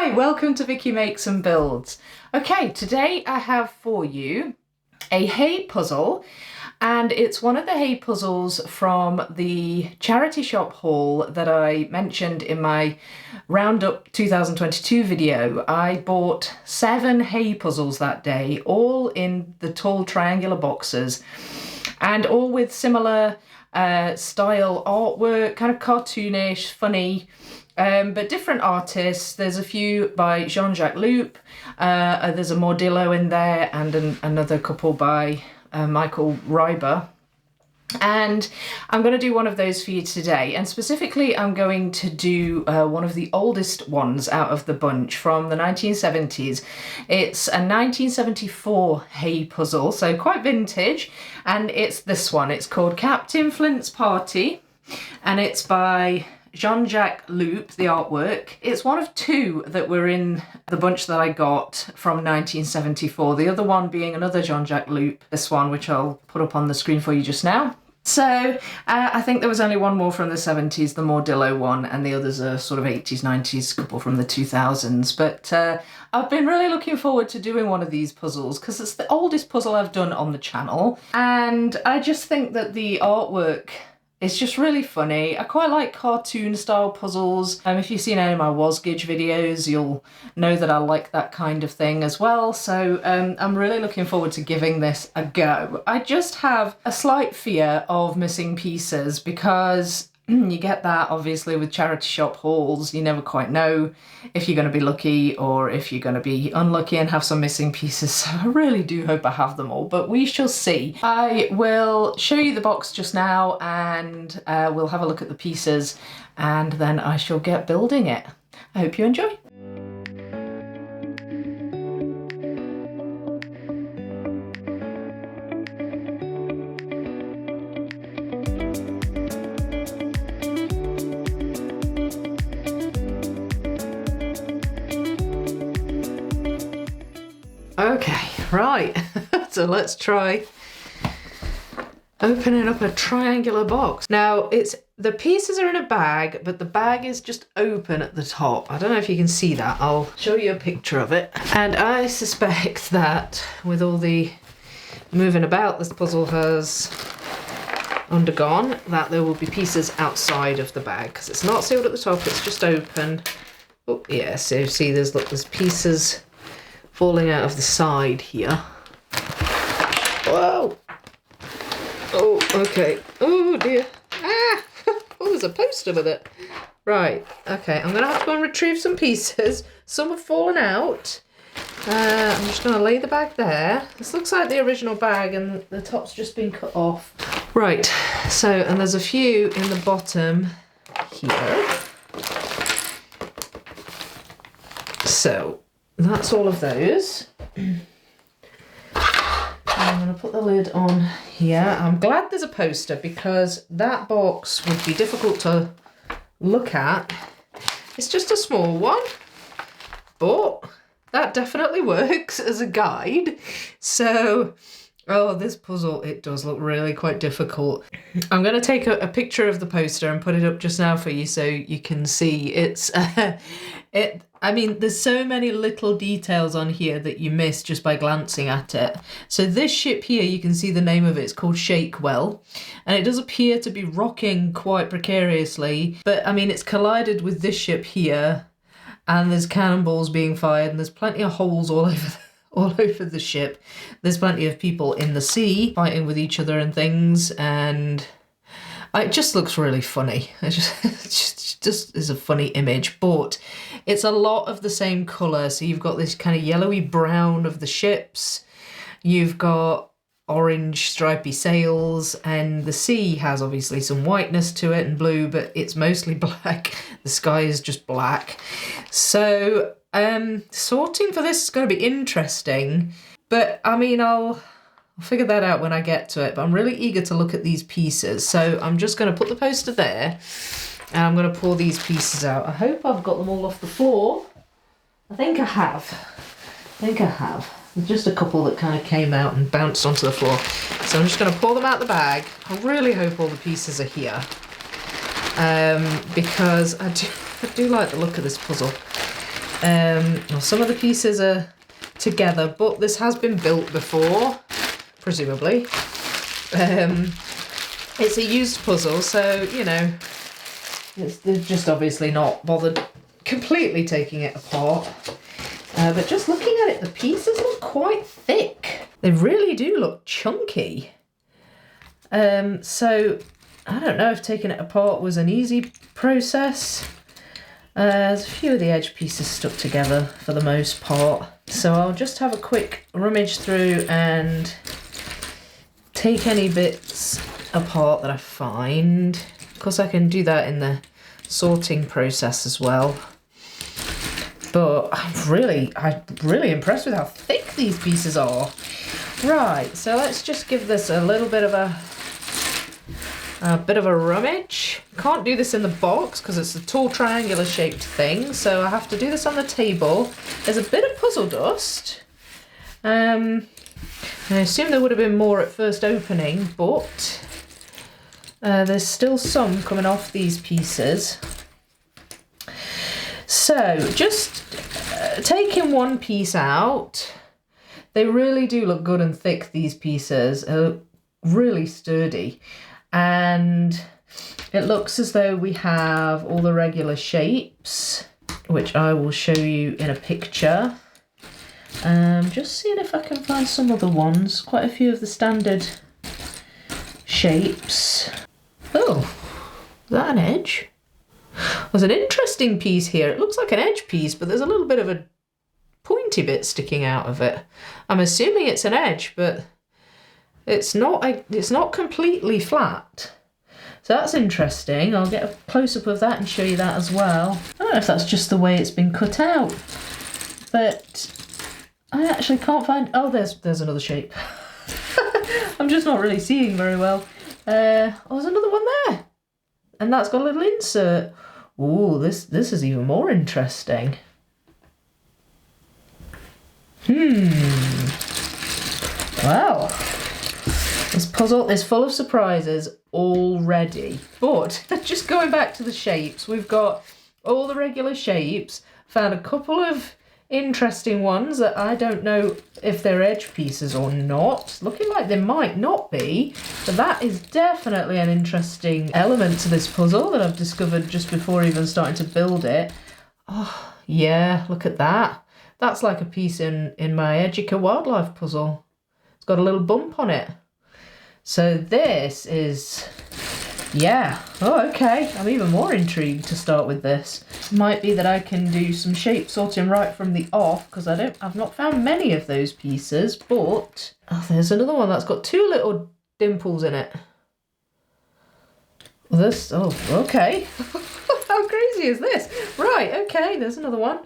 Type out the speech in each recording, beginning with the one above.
Hi, welcome to Vicky Makes and Builds. Okay, today I have for you a hay puzzle, and it's one of the hay puzzles from the charity shop haul that I mentioned in my Roundup 2022 video. I bought 7 hay puzzles that day, all in the tall triangular boxes, and all with similar style artwork, kind of cartoonish, funny, but different artists. There's a few by Jean-Jacques Loup, there's a Mordillo in there, and another couple by Michael Reiber. And I'm going to do one of those for you today, and specifically I'm going to do one of the oldest ones out of the bunch from the 1970s. It's a 1974 hay puzzle, so quite vintage, and it's this one. It's called Captain Flint's Party, and it's by Jean-Jacques Loup, the artwork. It's one of 2 that were in the bunch that I got from 1974. The other one being another Jean-Jacques Loup, this one, which I'll put up on the screen for you just now. So I think there was only one more from the 70s, the Mordillo one, and the others are sort of 80s, 90s, couple from the 2000s. But I've been really looking forward to doing one of these puzzles because it's the oldest puzzle I've done on the channel. And I just think that the artwork, it's just really funny. I quite like cartoon style puzzles. If you've seen any of my Wasgage videos, you'll know that I like that kind of thing as well. So I'm really looking forward to giving this a go. I just have a slight fear of missing pieces because you get that obviously with charity shop hauls. You never quite know if you're going to be lucky or if you're going to be unlucky and have some missing pieces. So I really do hope I have them all, but we shall see. I will show you the box just now, and we'll have a look at the pieces, and then I shall get building it. I hope you enjoy. Okay, right, so let's try opening up a triangular box. Now, the pieces are in a bag, but the bag is just open at the top. I don't know if you can see that. I'll show you a picture of it. And I suspect that with all the moving about this puzzle has undergone, that there will be pieces outside of the bag, because it's not sealed at the top, it's just open. Oh yeah, so see there's pieces falling out of the side here. Whoa! Oh, okay. Oh dear. Ah! Oh, there's a poster with it. Right, okay, I'm gonna have to go and retrieve some pieces. Some have fallen out. I'm just gonna lay the bag there. This looks like the original bag and the top's just been cut off. Right, so, and there's a few in the bottom here. So, that's all of those. I'm going to put the lid on here. I'm glad there's a poster because that box would be difficult to look at. It's just a small one, but that definitely works as a guide. So, oh, this puzzle, it does look really quite difficult. I'm going to take a picture of the poster and put it up just now for you so you can see. I mean, there's so many little details on here that you miss just by glancing at it. So this ship here, you can see the name of it. It's called Shakewell, and it does appear to be rocking quite precariously. But I mean, it's collided with this ship here, and there's cannonballs being fired, and there's plenty of holes all over the ship. There's plenty of people in the sea fighting with each other and things, and it just looks really funny. It just is a funny image, but it's a lot of the same colour. So you've got this kind of yellowy brown of the ships, you've got orange stripy sails, and the sea has obviously some whiteness to it and blue, but it's mostly black. The sky is just black. So sorting for this is going to be interesting, but I mean, I'll figure that out when I get to it, but I'm really eager to look at these pieces. So I'm just going to put the poster there, and I'm going to pour these pieces out. I hope I've got them all off the floor. I think I have. There's just a couple that kind of came out and bounced onto the floor. So I'm just going to pour them out the bag. I really hope all the pieces are here, because I do like the look of this puzzle. Well, some of the pieces are together, but this has been built before, presumably. It's a used puzzle, so, you know, they're just obviously not bothered completely taking it apart. But just looking at it, the pieces look quite thick. They really do look chunky. So I don't know if taking it apart was an easy process. There's a few of the edge pieces stuck together for the most part. So I'll just have a quick rummage through and take any bits apart that I find. Of course, I can do that in the sorting process as well. But I'm really impressed with how thick these pieces are. Right, so let's just give this a little bit of a rummage. Can't do this in the box because it's a tall triangular shaped thing, so I have to do this on the table. There's a bit of puzzle dust. I assume there would have been more at first opening, but there's still some coming off these pieces. So just taking one piece out, they really do look good and thick, these pieces. Really sturdy. And it looks as though we have all the regular shapes, which I will show you in a picture. Just seeing if I can find some other ones. Quite a few of the standard shapes. Oh, is that an edge? There's an interesting piece here. It looks like an edge piece, but there's a little bit of a pointy bit sticking out of it. I'm assuming it's an edge, but it's not completely flat. So that's interesting. I'll get a close-up of that and show you that as well. I don't know if that's just the way it's been cut out, but I actually can't find... Oh, there's another shape. I'm just not really seeing very well. Oh, there's another one there. And that's got a little insert. Ooh, this is even more interesting. Well, this puzzle is full of surprises already. But just going back to the shapes, we've got all the regular shapes. Found a couple of interesting ones that I don't know if they're edge pieces or not. Looking like they might not be, but that is definitely an interesting element to this puzzle that I've discovered just before even starting to build it. Oh yeah, look at that. That's like a piece in my Edgica wildlife puzzle. It's got a little bump on it. So this is, yeah, oh okay, I'm even more intrigued to start with this. Might be that I can do some shape sorting right from the off, because I've not found many of those pieces, but oh, there's another one that's got two little dimples in it. This, oh, okay. How crazy is this? Right, okay, there's another one.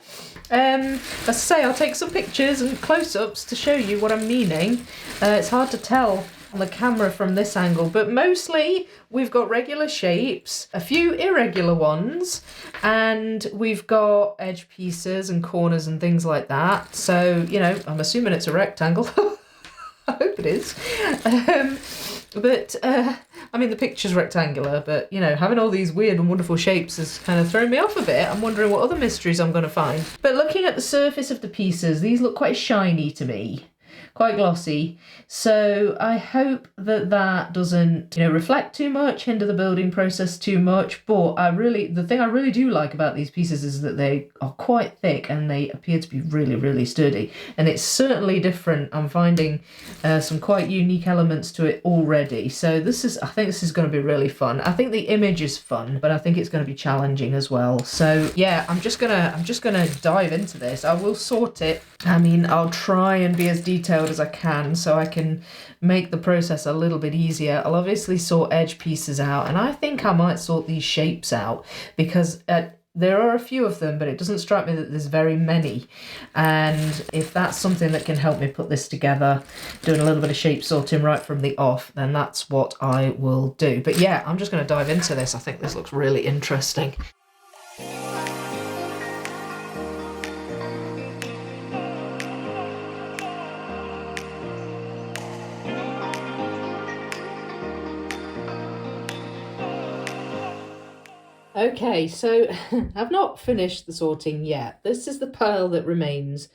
As I say, I'll take some pictures and close-ups to show you what I'm meaning. It's hard to tell on the camera from this angle, but mostly we've got regular shapes, a few irregular ones, and we've got edge pieces and corners and things like that. So, you know, I'm assuming it's a rectangle. I hope it is. I mean, the picture's rectangular, but, you know, having all these weird and wonderful shapes has kind of thrown me off a bit. I'm wondering what other mysteries I'm going to find. But looking at the surface of the pieces, these look quite shiny to me. Quite glossy. So I hope that that doesn't, you know, reflect too much, hinder the building process too much. But the thing I really do like about these pieces is that they are quite thick and they appear to be really, really sturdy. And it's certainly different. I'm finding some quite unique elements to it already. So I think this is going to be really fun. I think the image is fun, but I think it's going to be challenging as well. So yeah, I'm just gonna dive into this. I will sort it. I mean, I'll try and be as detailed as I can so I can make the process a little bit easier. I'll obviously sort edge pieces out, and I think I might sort these shapes out because there are a few of them, but it doesn't strike me that there's very many. And if that's something that can help me put this together, doing a little bit of shape sorting right from the off, then that's what I will do. But yeah, I'm just going to dive into this. I think this looks really interesting. Okay, so I've not finished the sorting yet. This is the pile that remains,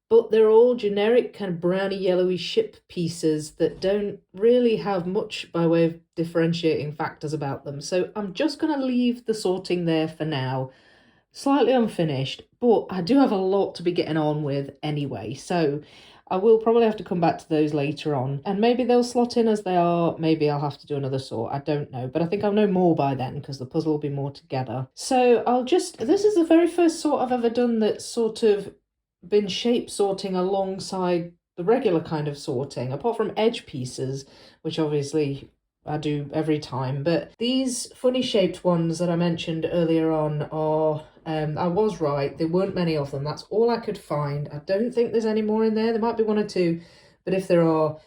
but they're all generic kind of browny yellowy ship pieces that don't really have much by way of differentiating factors about them. So I'm just going to leave the sorting there for now. Slightly unfinished, but I do have a lot to be getting on with anyway, so I will probably have to come back to those later on, and maybe they'll slot in as they are, maybe I'll have to do another sort, I don't know, but I think I'll know more by then because the puzzle will be more together. So this is the very first sort I've ever done that's sort of been shape sorting alongside the regular kind of sorting, apart from edge pieces, which obviously I do every time, but these funny shaped ones that I mentioned earlier on are, I was right, there weren't many of them, that's all I could find. I don't think there's any more in there, there might be one or two, but if there are,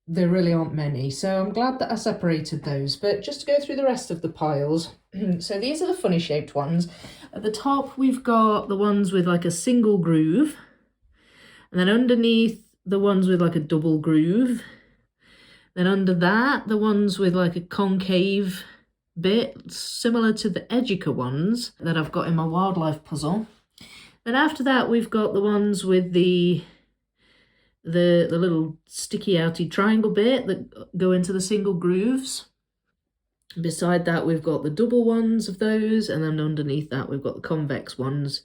there really aren't many, so I'm glad that I separated those. But just to go through the rest of the piles, so these are the funny shaped ones. At the top we've got the ones with like a single groove, and then underneath the ones with like a double groove. Then under that, the ones with like a concave bit, similar to the Edgica ones that I've got in my wildlife puzzle. Then after that, we've got the ones with the little sticky outy triangle bit that go into the single grooves. Beside that, we've got the double ones of those, and then underneath that, we've got the convex ones,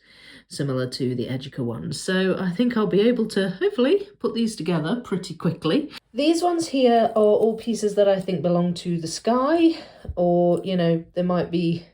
similar to the Edgica ones. So I think I'll be able to hopefully put these together pretty quickly. These ones here are all pieces that I think belong to the sky, or, you know, there might be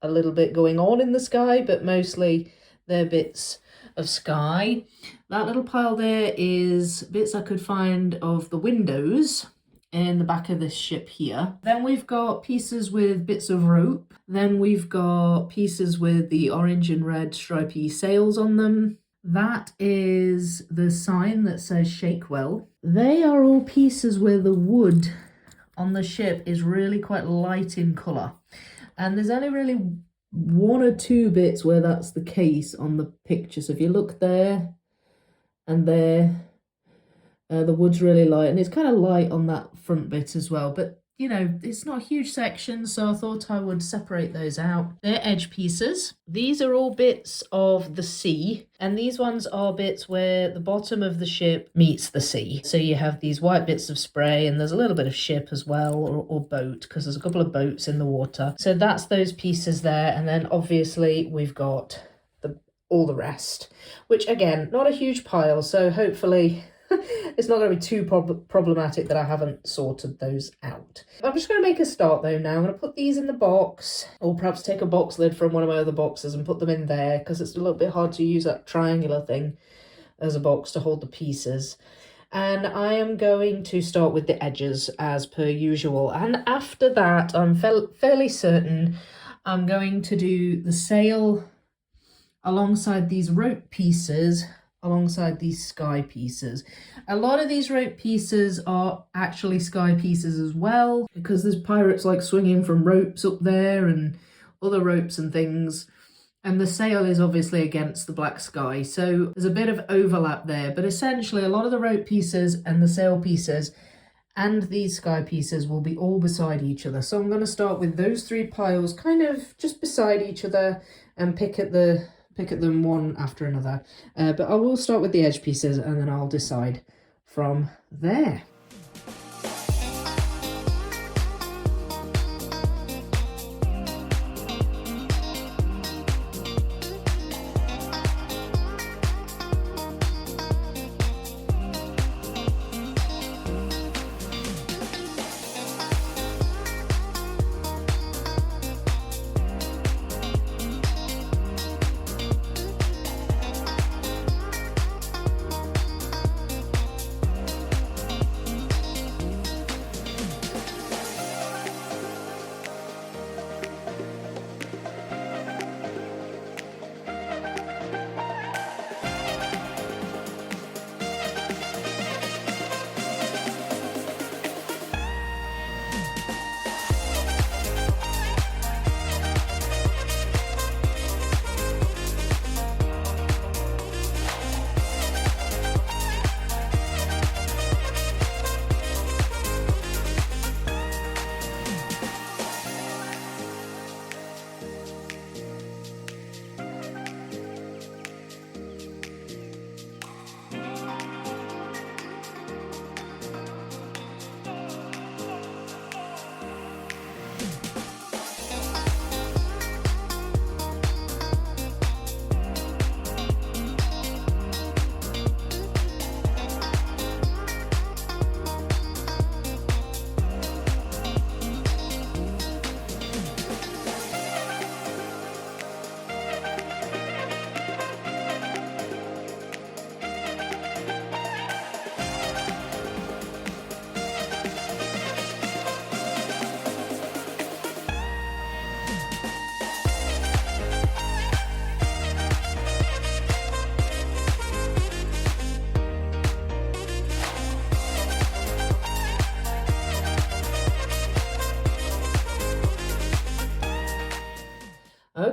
a little bit going on in the sky, but mostly they're bits of sky. That little pile there is bits I could find of the windows in the back of this ship here. Then we've got pieces with bits of rope. Then we've got pieces with the orange and red stripy sails on them. That is the sign that says shake well. They are all pieces where the wood on the ship is really quite light in colour. And there's only really one or two bits where that's the case on the picture. So if you look there and there, the wood's really light, and it's kind of light on that front bit as well, but you know, it's not a huge section, so I thought I would separate those out. They're edge pieces. These are all bits of the sea, and these ones are bits where the bottom of the ship meets the sea. So you have these white bits of spray, and there's a little bit of ship as well, or boat, because there's a couple of boats in the water. So that's those pieces there, and then obviously we've got all the rest, which again, not a huge pile, so hopefully it's not going to be too problematic that I haven't sorted those out. I'm just going to make a start though now. I'm going to put these in the box, or perhaps take a box lid from one of my other boxes and put them in there, because it's a little bit hard to use that triangular thing as a box to hold the pieces. And I am going to start with the edges as per usual, and after that I'm fairly certain I'm going to do the sail alongside these rope pieces, alongside these sky pieces. A lot of these rope pieces are actually sky pieces as well, because there's pirates like swinging from ropes up there and other ropes and things, and the sail is obviously against the black sky, so there's a bit of overlap there. But essentially a lot of the rope pieces and the sail pieces and these sky pieces will be all beside each other. So I'm going to start with those three piles kind of just beside each other and pick at them one after another, but I will start with the edge pieces and then I'll decide from there.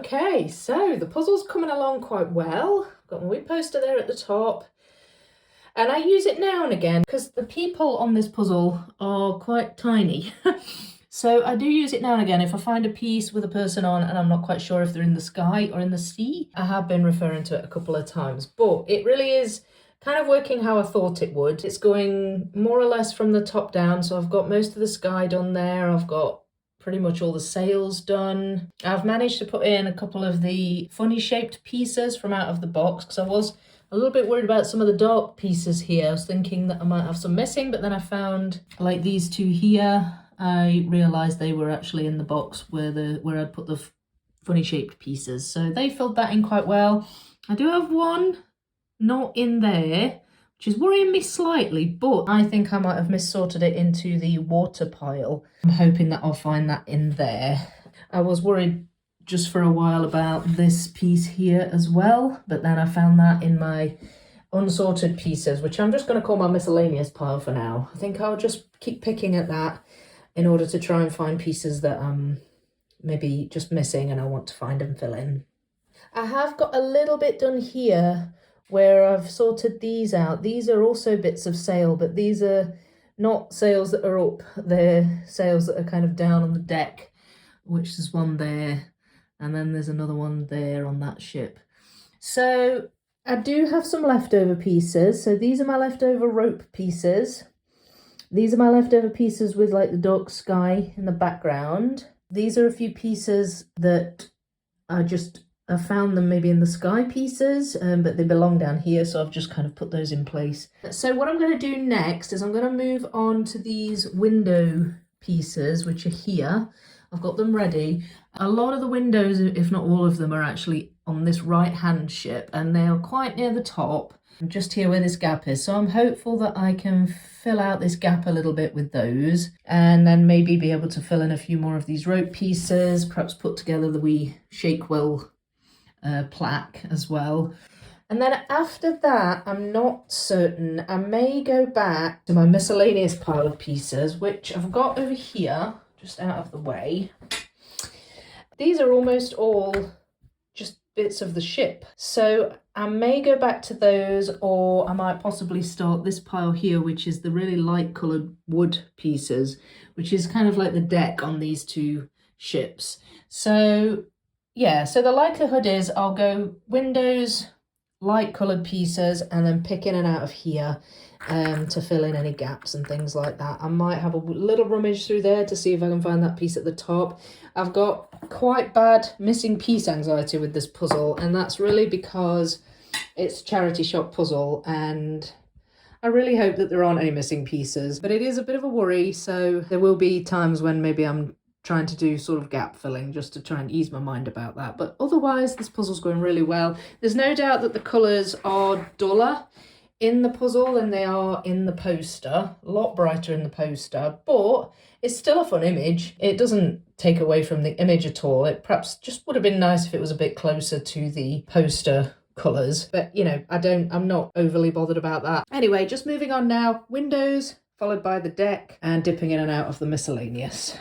Okay, so the puzzle's coming along quite well. Got my wee poster there at the top. And I use it now and again because the people on this puzzle are quite tiny. So I do use it now and again if I find a piece with a person on and I'm not quite sure if they're in the sky or in the sea. I have been referring to it a couple of times, but it really is kind of working how I thought it would. It's going more or less from the top down. So I've got most of the sky done there. I've got pretty much all the sails done. I've managed to put in a couple of the funny shaped pieces from out of the box because I was a little bit worried about some of the dark pieces here. I was thinking that I might have some missing, but then I found like these two here. I realised they were actually in the box where I'd put the funny shaped pieces. So they filled that in quite well. I do have one not in there, which is worrying me slightly, but I think I might have mis-sorted it into the water pile. I'm hoping that I'll find that in there. I was worried just for a while about this piece here as well, but then I found that in my unsorted pieces, which I'm just going to call my miscellaneous pile for now. I think I'll just keep picking at that in order to try and find pieces that I'm maybe just missing and I want to find and fill in. I have got a little bit done here where I've sorted these out. These are also bits of sail, but these are not sails that are up. They're sails that are kind of down on the deck, which is one there. And then there's another one there on that ship. So I do have some leftover pieces. So these are my leftover rope pieces. These are my leftover pieces with like the dark sky in the background. These are a few pieces that I found them maybe in the sky pieces, but they belong down here, so I've just kind of put those in place. So what I'm going to do next is I'm going to move on to these window pieces, which are here. I've got them ready. A lot of the windows, if not all of them, are actually on this right-hand ship, and they are quite near the top, just here where this gap is. So I'm hopeful that I can fill out this gap a little bit with those, and then maybe be able to fill in a few more of these rope pieces, perhaps put together the wee shake well plaque as well. And then after that, I'm not certain. I may go back to my miscellaneous pile of pieces, which I've got over here, just out of the way. These are almost all just bits of the ship. So I may go back to those, or I might possibly start this pile here, which is the really light coloured wood pieces, which is kind of like the deck on these two ships. So yeah, so the likelihood is I'll go windows, light coloured pieces, and then pick in and out of here to fill in any gaps and things like that. I might have a little rummage through there to see if I can find that piece at the top. I've got quite bad missing piece anxiety with this puzzle, and that's really because it's a charity shop puzzle, and I really hope that there aren't any missing pieces, but it is a bit of a worry. So there will be times when maybe I'm trying to do sort of gap filling just to try and ease my mind about that. But otherwise, this puzzle's going really well. There's no doubt that the colours are duller in the puzzle than they are in the poster. A lot brighter in the poster, but it's still a fun image. It doesn't take away from the image at all. It perhaps just would have been nice if it was a bit closer to the poster colours, but you know, I'm not overly bothered about that. Anyway, just moving on now. Windows, followed by the deck, and dipping in and out of the miscellaneous.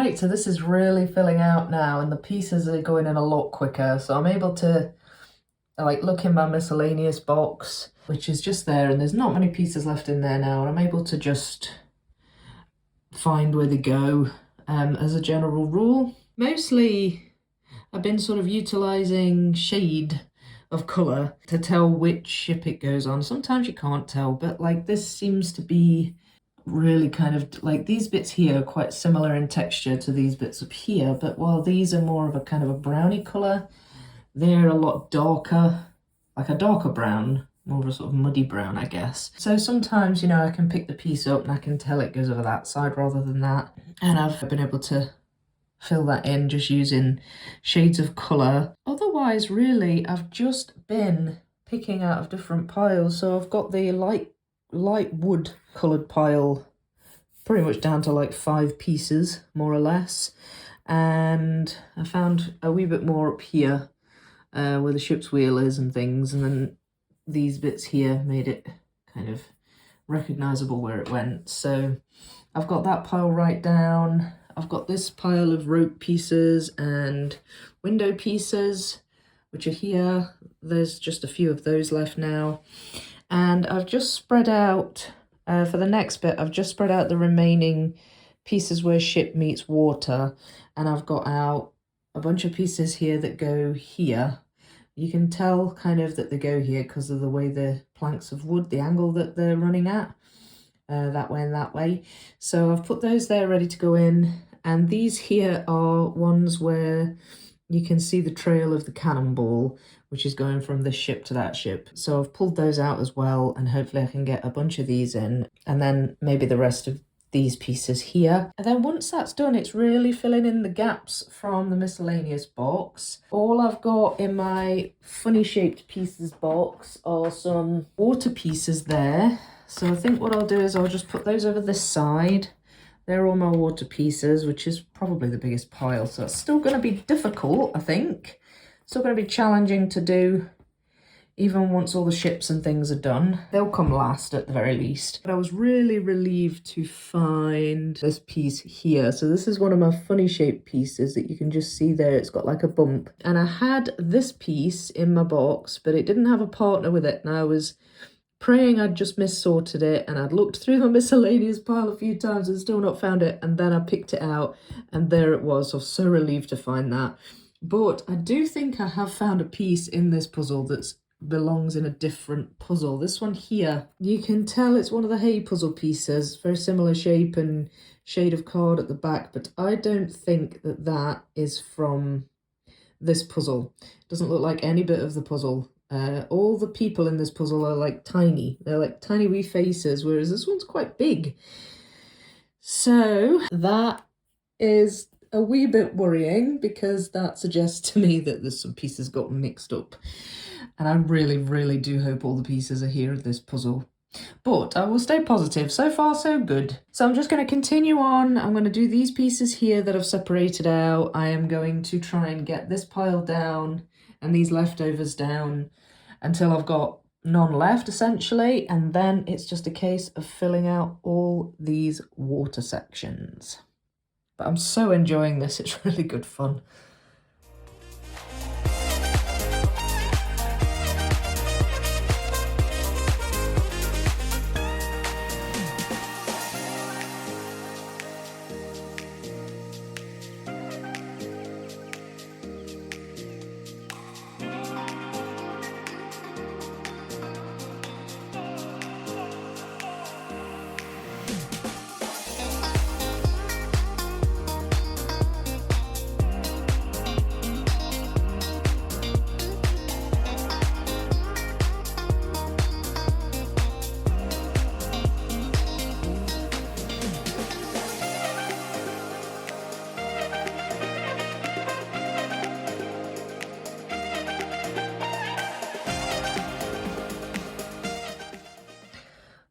Right, so this is really filling out now and the pieces are going in a lot quicker. So I'm able to like look in my miscellaneous box, which is just there, and there's not many pieces left in there now, and I'm able to just find where they go as a general rule. Mostly I've been sort of utilizing shade of color to tell which ship it goes on. Sometimes you can't tell, but like this seems to be really kind of like these bits here are quite similar in texture to these bits up here, but while these are more of a kind of a browny color, they're a lot darker, like a darker brown, more of a sort of muddy brown, I guess. So sometimes, you know, I can pick the piece up and I can tell it goes over that side rather than that, and I've been able to fill that in just using shades of color. Otherwise, really, I've just been picking out of different piles. So I've got the light wood colored pile pretty much down to like 5 pieces, more or less. And I found a wee bit more up here where the ship's wheel is and things. And then these bits here made it kind of recognizable where it went. So I've got that pile right down. I've got this pile of rope pieces and window pieces, which are here. There's just a few of those left now. And I've just spread out, for the next bit, I've just spread out the remaining pieces where ship meets water. And I've got out a bunch of pieces here that go here. You can tell kind of that they go here because of the way the planks of wood, the angle that they're running at. That way and that way. So I've put those there ready to go in, and these here are ones where you can see the trail of the cannonball, which is going from this ship to that ship. So I've pulled those out as well, and hopefully I can get a bunch of these in, and then maybe the rest of these pieces here. And then once that's done, it's really filling in the gaps from the miscellaneous box. All I've got in my funny shaped pieces box are some water pieces there. So I think what I'll do is I'll just put those over this side. They're all my water pieces, which is probably the biggest pile. So it's still going to be difficult, I think. Still going to be challenging to do, even once all the ships and things are done. They'll come last at the very least. But I was really relieved to find this piece here. So this is one of my funny shaped pieces that you can just see there. It's got like a bump. And I had this piece in my box, but it didn't have a partner with it. And I was praying I'd just mis-sorted it, and I'd looked through my miscellaneous pile a few times and still not found it, and then I picked it out and there it was. I was so relieved to find that. But I do think I have found a piece in this puzzle that belongs in a different puzzle. This one here, you can tell it's one of the Heye puzzle pieces, very similar shape and shade of card at the back, but I don't think that that is from this puzzle. It doesn't look like any bit of the puzzle. All the people in this puzzle are like tiny. They're like tiny wee faces, whereas this one's quite big. So that is a wee bit worrying, because that suggests to me that there's some pieces got mixed up. And I really, really do hope all the pieces are here in this puzzle. But I will stay positive. So far, so good. So I'm just going to continue on. I'm going to do these pieces here that I've separated out. I am going to try and get this pile down and these leftovers down until I've got none left, essentially, and then it's just a case of filling out all these water sections. But I'm so enjoying this, it's really good fun.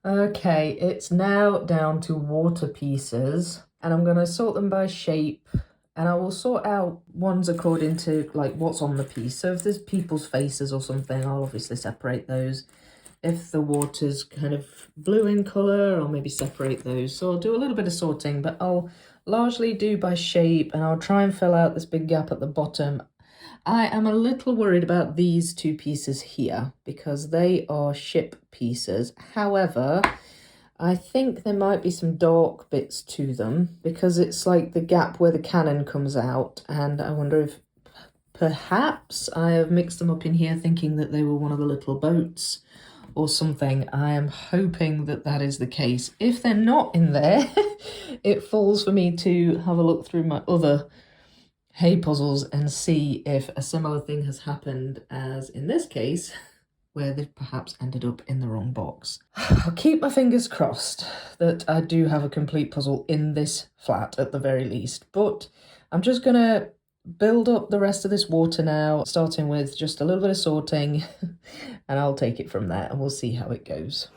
Okay, it's now down to water pieces, and I'm going to sort them by shape, and I will sort out ones according to like what's on the piece. So if there's people's faces or something, I'll obviously separate those. If the water's kind of blue in colour, I'll maybe separate those. So I'll do a little bit of sorting, but I'll largely due by shape, and I'll try and fill out this big gap at the bottom. I am a little worried about these two pieces here because they are ship pieces. However, I think there might be some dark bits to them because it's like the gap where the cannon comes out, and I wonder if perhaps I have mixed them up in here thinking that they were one of the little boats or something. I am hoping that that is the case. If they're not in there, it falls for me to have a look through my other hay puzzles and see if a similar thing has happened as in this case, where they've perhaps ended up in the wrong box. I'll keep my fingers crossed that I do have a complete puzzle in this flat at the very least, but I'm just gonna build up the rest of this water now, starting with just a little bit of sorting, and I'll take it from there and we'll see how it goes.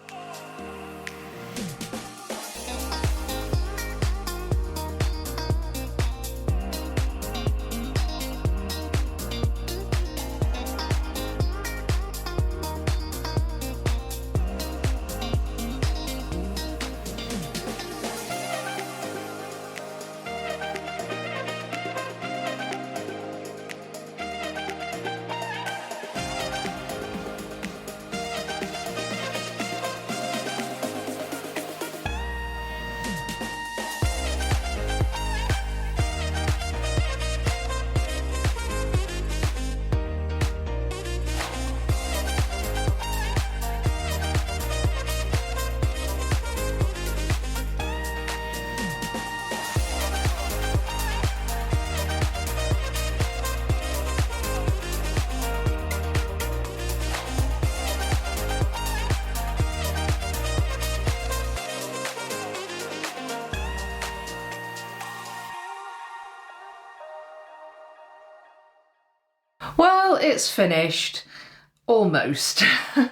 Well, it's finished. Almost.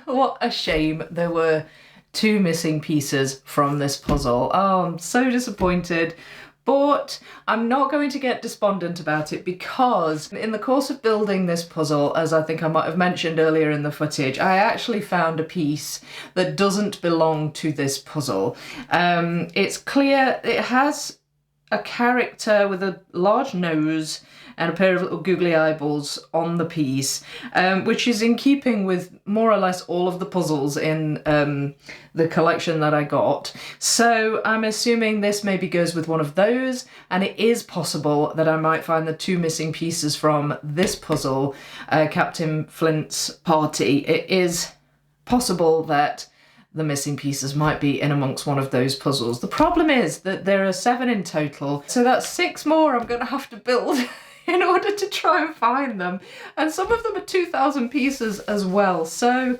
What a shame there were two missing pieces from this puzzle. Oh, I'm so disappointed. But I'm not going to get despondent about it because in the course of building this puzzle, as I think I might have mentioned earlier in the footage, I actually found a piece that doesn't belong to this puzzle. It's clear it has a character with a large nose and a pair of little googly eyeballs on the piece, which is in keeping with more or less all of the puzzles in the collection that I got. So I'm assuming this maybe goes with one of those, and it is possible that I might find the two missing pieces from this puzzle, Captain Flint's party. It is possible that the missing pieces might be in amongst one of those puzzles. The problem is that there are 7 in total, so that's 6 more I'm gonna have to build in order to try and find them. And some of them are 2,000 pieces as well. So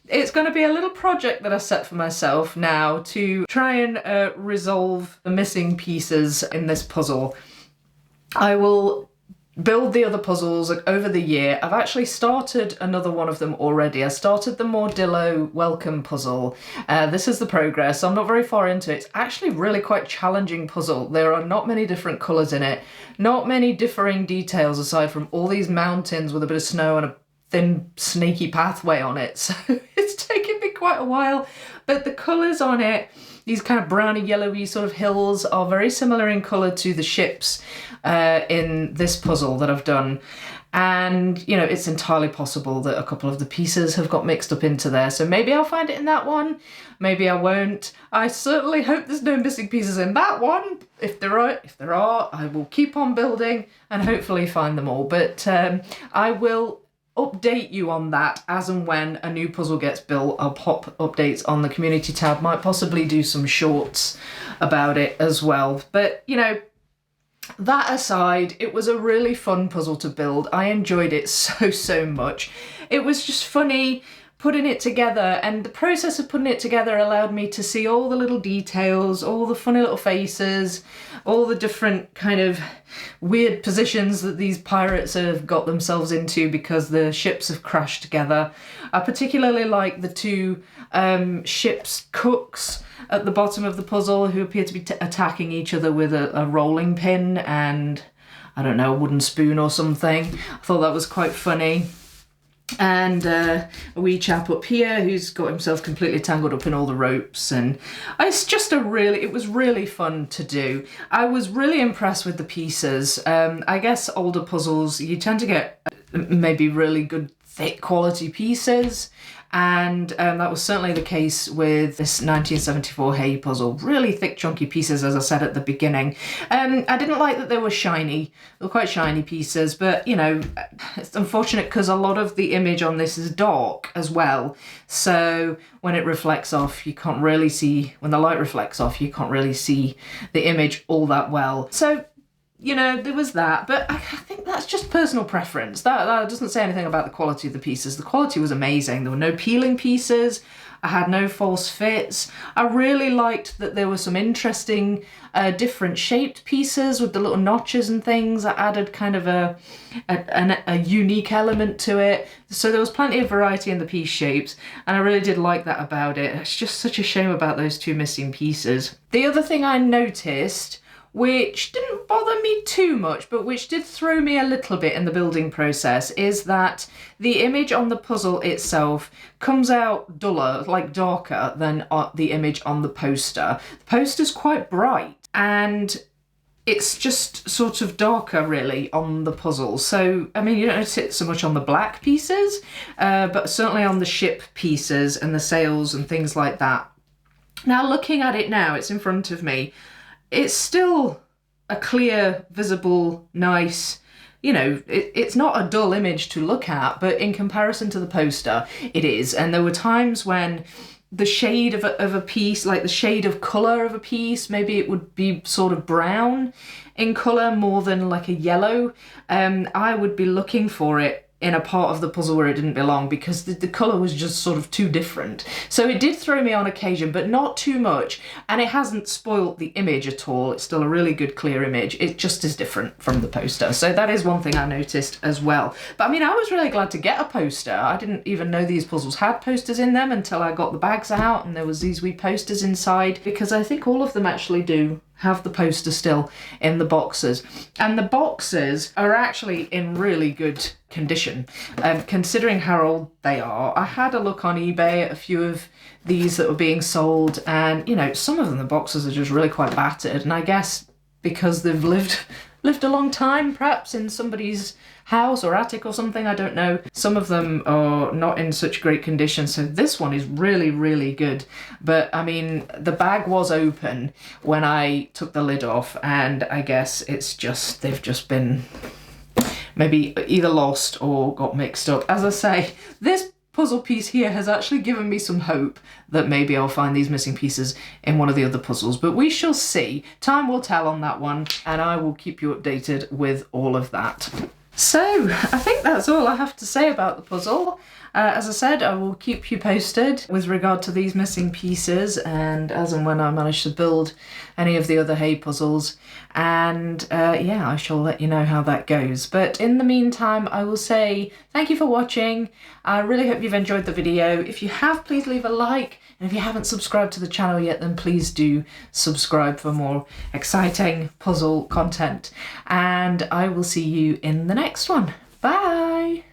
it's going to be a little project that I set for myself now to try and resolve the missing pieces in this puzzle. I will build the other puzzles over the year. I've actually started another one of them already. I started the Mordillo welcome puzzle. This is the progress. I'm not very far into it. It's actually really quite challenging puzzle. There are not many different colours in it, not many differing details aside from all these mountains with a bit of snow and a thin snaky pathway on it. So it's taken me quite a while, but the colours on it, these kind of browny yellowy sort of hills, are very similar in colour to the ships in this puzzle that I've done. And, you know, it's entirely possible that a couple of the pieces have got mixed up into there. So maybe I'll find it in that one, maybe I won't. I certainly hope there's no missing pieces in that one. If there are, I will keep on building and hopefully find them all. But I will update you on that as and when a new puzzle gets built. I'll pop updates on the community tab, might possibly do some shorts about it as well. But, you know, that aside, it was a really fun puzzle to build. I enjoyed it so much. It was just funny putting it together, and the process of putting it together allowed me to see all the little details, all the funny little faces, all the different kind of weird positions that these pirates have got themselves into because the ships have crashed together. I particularly like the two ship's cooks at the bottom of the puzzle who appear to be attacking each other with a rolling pin and, I don't know, a wooden spoon or something. I thought that was quite funny. and a wee chap up here who's got himself completely tangled up in all the ropes, and it's just it was really fun to do. I was really impressed with the pieces. I guess older puzzles, you tend to get maybe really good thick quality pieces, and that was certainly the case with this 1974 Heye puzzle. Really thick chunky pieces, as I said at the beginning. I didn't like that they were shiny. They were quite shiny pieces, but you know, it's unfortunate because a lot of the image on this is dark as well, so when it reflects off you can't really see, when the light reflects off you can't really see the image all that well. So you know, there was that, but I think that's just personal preference. That doesn't say anything about the quality of the pieces. The quality was amazing. There were no peeling pieces. I had no false fits. I really liked that there were some interesting different shaped pieces with the little notches and things that added kind of a unique element to it. So there was plenty of variety in the piece shapes, and I really did like that about it. It's just such a shame about those two missing pieces. The other thing I noticed, which didn't bother me too much, but which did throw me a little bit in the building process, is that the image on the puzzle itself comes out duller, like darker, than the image on the poster. The poster's quite bright, and it's just sort of darker really on the puzzle. So, I mean, you don't notice it so much on the black pieces, but certainly on the ship pieces and the sails and things like that. Now, looking at it now, it's in front of me. It's still a clear, visible, nice, you know, it's not a dull image to look at, but in comparison to the poster, it is. And there were times when the shade of a piece, like the shade of colour of a piece, maybe it would be sort of brown in colour more than like a yellow. I would be looking for it in a part of the puzzle where it didn't belong because the colour was just sort of too different. So it did throw me on occasion, but not too much, and it hasn't spoilt the image at all. It's still a really good clear image. It just is different from the poster. So that is one thing I noticed as well. But I mean, I was really glad to get a poster. I didn't even know these puzzles had posters in them until I got the bags out and there was these wee posters inside, because I think all of them actually do have the poster still in the boxes. And the boxes are actually in really good condition, considering how old they are. I had a look on eBay at a few of these that were being sold, and you know, some of them, the boxes are just really quite battered, and I guess because they've lived a long time, perhaps in somebody's house or attic or something, I don't know. Some of them are not in such great condition, so this one is really, really good. But I mean, the bag was open when I took the lid off, and I guess it's just, they've just been maybe either lost or got mixed up. As I say, this puzzle piece here has actually given me some hope that maybe I'll find these missing pieces in one of the other puzzles, but we shall see. Time will tell on that one, and I will keep you updated with all of that. So I think that's all I have to say about the puzzle. As I said, I will keep you posted with regard to these missing pieces, and as and when I manage to build any of the other Heye puzzles, and yeah, I shall let you know how that goes. But in the meantime, I will say thank you for watching. I really hope you've enjoyed the video. If you have, please leave a like, and if you haven't subscribed to the channel yet, then please do subscribe for more exciting puzzle content, and I will see you in the next one. Bye!